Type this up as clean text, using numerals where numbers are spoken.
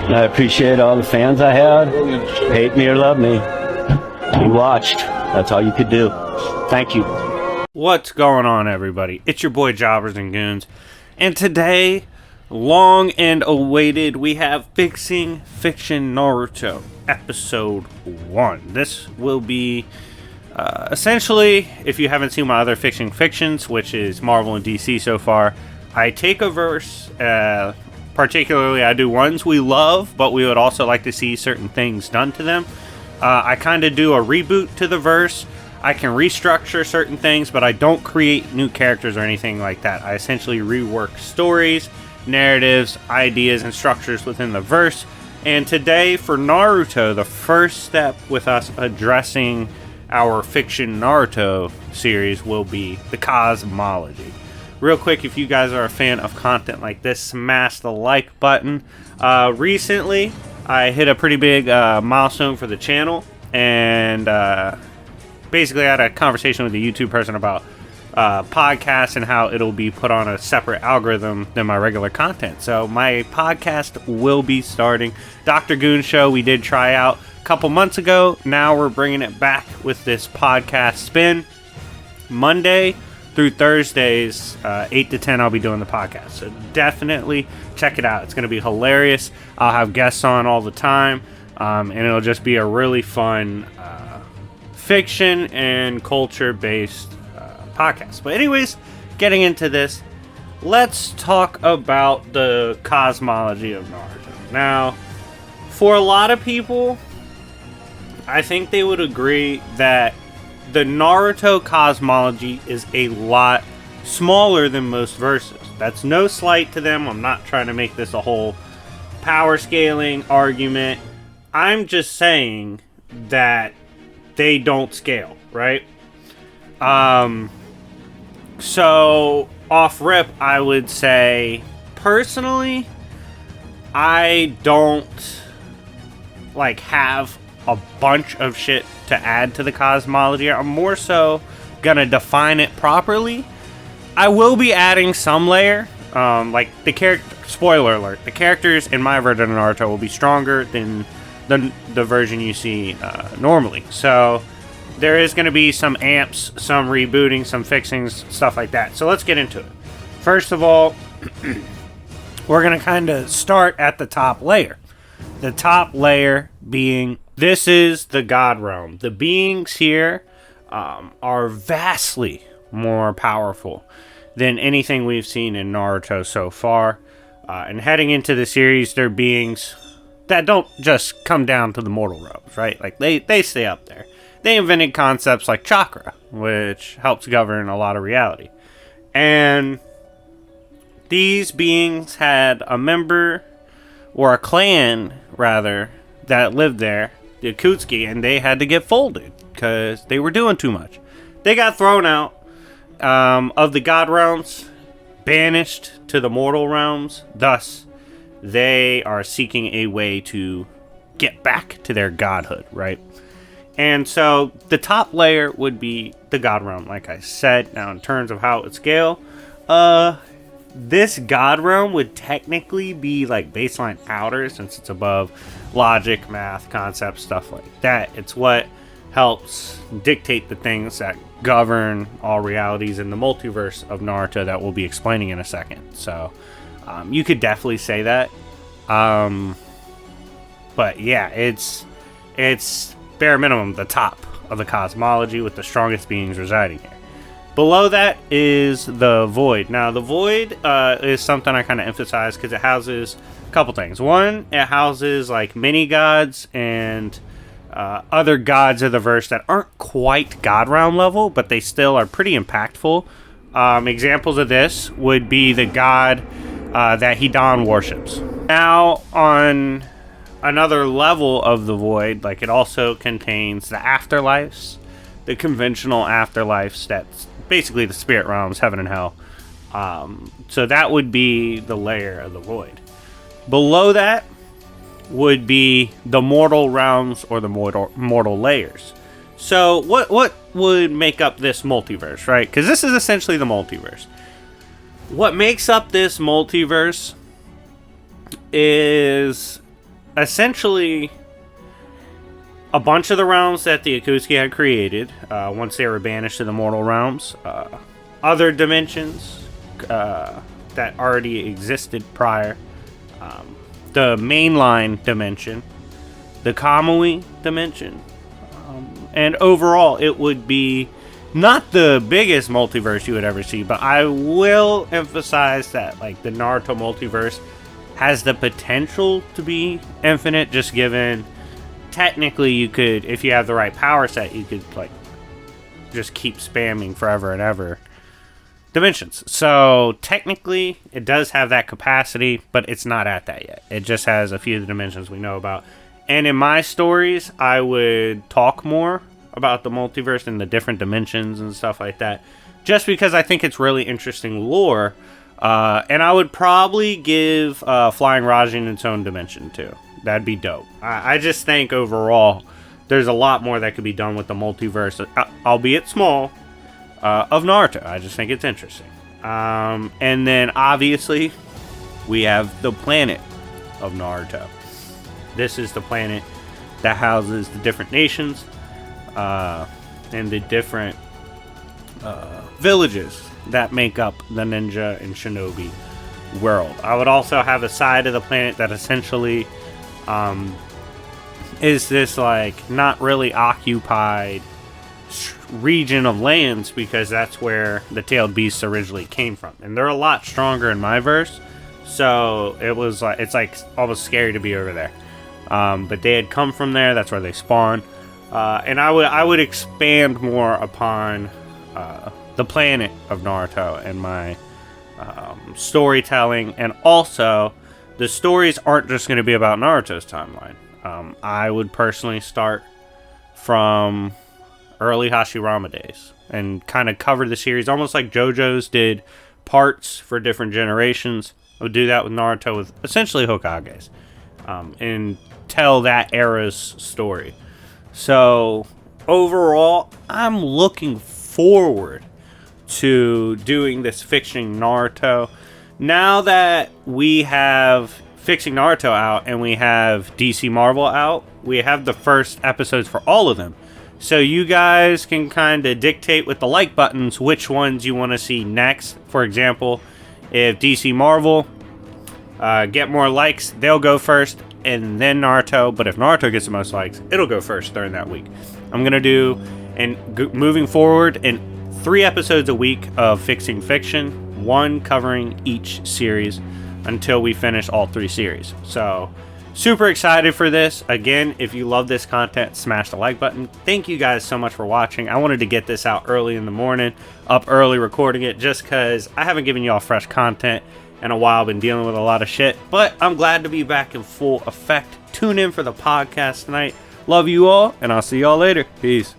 I appreciate all the fans I had. Hate me or love me. You watched. That's all you could do. Thank you. What's going on, everybody? It's your boy Jobbers and Goons. And today, long and awaited, we have Fixing Fiction Naruto, Episode 1. This will be, essentially, if you haven't seen my other Fixing Fictions, which is Marvel and DC so far, I take a verse, particularly I do ones we love, but we would also like to see certain things done to them. I kind of do a reboot to the verse. I can restructure certain things, but I don't create new characters or anything like that. I essentially rework stories, narratives, ideas, and structures within the verse. And today, for Naruto, the first step with us addressing our Fiction Naruto series will be the Cosmology. Real quick, if you guys are a fan of content like this, smash the like button. Recently, I hit a pretty big milestone for the channel, and basically I had a conversation with a YouTube person about podcasts and how it'll be put on a separate algorithm than my regular content. So my podcast will be starting. Dr. Goon Show we did try out a couple months ago. Now we're bringing it back with this podcast spin. Monday through Thursdays, 8 to 10, I'll be doing the podcast. So definitely check it out. It's going to be hilarious. I'll have guests on all the time, and it'll just be a really fun fiction and culture-based podcast. But anyways, getting into this, let's talk about the cosmology of Naruto. Now, for a lot of people, I think they would agree that the Naruto cosmology is a lot smaller than most verses. That's no slight to them. I'm not trying to make this a whole power scaling argument. I'm just saying that they don't scale, right? So off rip, I would say personally, I don't have a bunch of shit to add to the cosmology. I'm more so gonna define it properly. I will be adding some layer, the character. Spoiler alert: the characters in my version of Naruto will be stronger than the version you see normally. So there is going to be some amps, some rebooting, some fixings, stuff like that. So let's get into it. First of all, we're going to kind of start at the top layer. The top layer being, this is the God Realm. The beings here are vastly more powerful than anything we've seen in Naruto so far. And heading into the series, they're beings that don't just come down to the mortal realms, right? They stay up there. They invented concepts like chakra, which helps govern a lot of reality. And these beings had a member, or a clan, rather, that lived there, the Akutsuki, and they had to get folded because they were doing too much. They got thrown out of the God Realms, banished to the mortal realms. Thus, they are seeking a way to get back to their godhood, right? And so the top layer would be the God Realm, like I said. Now, in terms of how it would scale, this God Realm would technically be baseline outer, since it's above logic, math, concepts, stuff like that. It's what helps dictate the things that govern all realities in the multiverse of Naruto that we'll be explaining in a second. So you could definitely say that. But yeah, it's bare minimum the top of the cosmology with the strongest beings residing here. Below that is the Void. Now, the Void is something I kind of emphasize because it houses a couple things. One, it houses mini gods and other gods of the verse that aren't quite God Realm level, but they still are pretty impactful. Examples of this would be the god that Hidan worships. Now, on another level of the Void, it also contains the afterlives, the conventional afterlives, that's basically the spirit realms, heaven and hell. So that would be the layer of the Void. Below that would be the mortal realms, or the mortal layers. So what would make up this multiverse, right? Because this is essentially the multiverse. What makes up this multiverse is essentially a bunch of the realms that the Akusuki had created once they were banished to the mortal realms, other dimensions that already existed prior, the mainline dimension, the Kamui dimension, and overall it would be not the biggest multiverse you would ever see, but I will emphasize that like the Naruto multiverse has the potential to be infinite, just given technically you could, if you have the right power set, you could like just keep spamming forever and ever dimensions. So technically it does have that capacity, but it's not at that yet. It just has a few of the dimensions we know about. And in my stories, I would talk more about the multiverse and the different dimensions and stuff like that, just because I think it's really interesting lore. And I would probably give Flying Rajin its own dimension too. That'd be dope. I just think overall there's a lot more that could be done with the multiverse, albeit small, of Naruto. I just think it's interesting. And then obviously we have the planet of Naruto. This is the planet that houses the different nations and the different villages that make up the ninja and shinobi world. I would also have a side of the planet that essentially is this like not really occupied region of lands, because that's where the tailed beasts originally came from, and they're a lot stronger in my verse, so it was like, it's like almost scary to be over there. But they had come from there. That's where they spawned. And I would expand more upon the planet of Naruto and my storytelling. And also, the stories aren't just going to be about Naruto's timeline. I would personally start from early Hashirama days and kind of cover the series almost like JoJo's did parts for different generations. I would do that with Naruto with essentially Hokages. And tell that era's story. So overall, I'm looking forward to doing this Fixing Naruto. Now that we have Fixing Naruto out and we have DC Marvel out, we have the first episodes for all of them. So you guys can kind of dictate with the like buttons which ones you want to see next. For example, if DC Marvel get more likes, they'll go first, and then Naruto. But if Naruto gets the most likes, it'll go first during that week. I'm gonna do, and moving forward, in 3 episodes a week of Fixing Fiction, 1 covering each series until we finish all 3 series. So super excited for this. Again, if you love this content, smash the like button. Thank you guys so much for watching. I wanted to get this out early in the morning, up early recording it, just because I haven't given y'all fresh content in a while. I've been dealing with a lot of shit, but I'm glad to be back in full effect. Tune in for the podcast tonight. Love you all, and I'll see y'all later. Peace.